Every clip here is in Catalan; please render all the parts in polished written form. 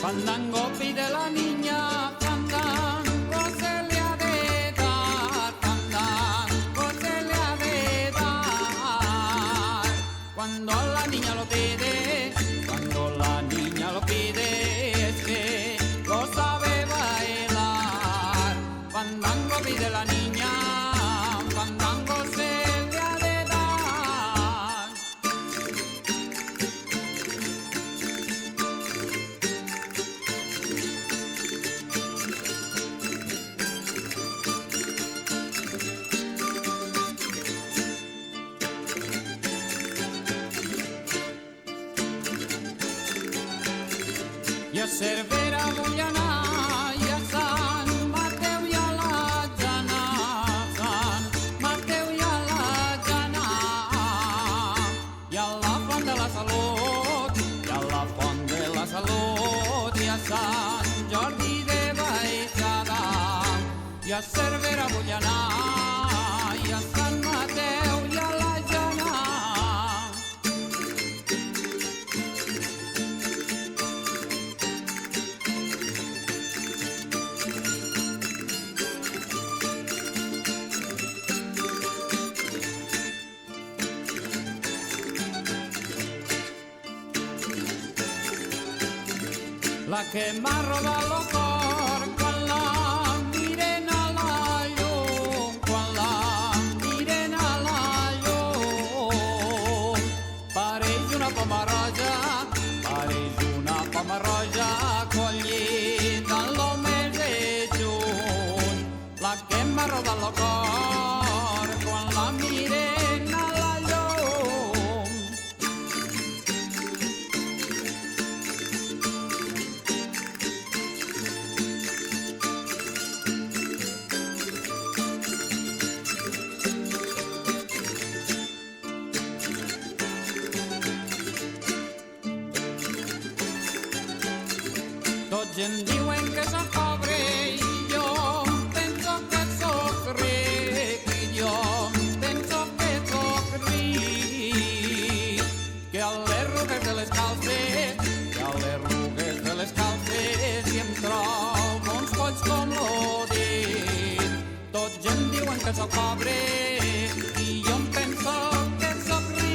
Fandango pide la niña, fandango se le ha de dar, fandango se le ha de dar. Cuando la niña lo pide, cuando la niña lo pide, es que lo sabe bailar. Fandango pide la niña, fandango se le ha de dar. I a Cervera vull anar, i a Sant Mateu i a la Jana, Sant Mateu i a la Jana, i a la Font de la Salut, i a la Font de la Salut, i a Sant Jordi de Baixada. I a Cervera vull anar, i a Sant Mateu i a la Jana. La que m'ha rodat el cor quan la miren a la llum, quan la miren a la llum. Pareix una poma roja, pareix una poma roja collida el mes de juny. La que m'ha rodat el cor quan la miren a la llum. Tots em diuen que soc pobre i jo penso que soc ric, i jo penso que soc ric. Que a les rugues de les calces, que a les rugues de les calces i em trobo uns polls com lo dit. Tots em diuen que soc pobre i jo em penso que soc ric.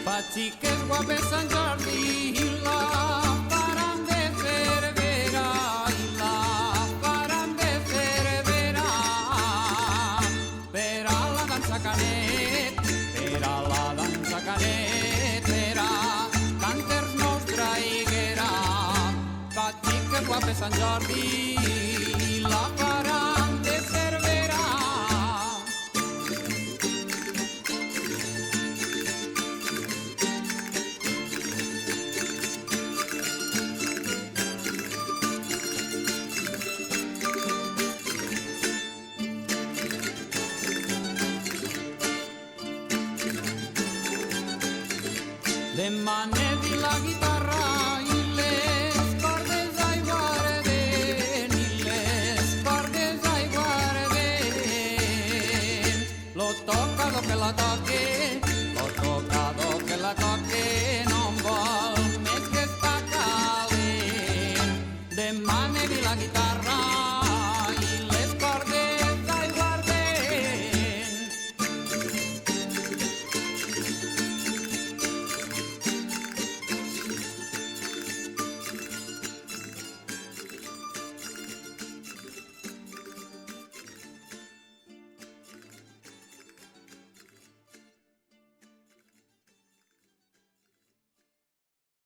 Pa xiques guapes Sant Jordi i la faran de Cervera, i la faran de Cervera. Per a la dansa canet, per a la dansa canet, per a canters nous traiguera. Pa xiques guapes Sant Jordi i la faran de Cervera. De manera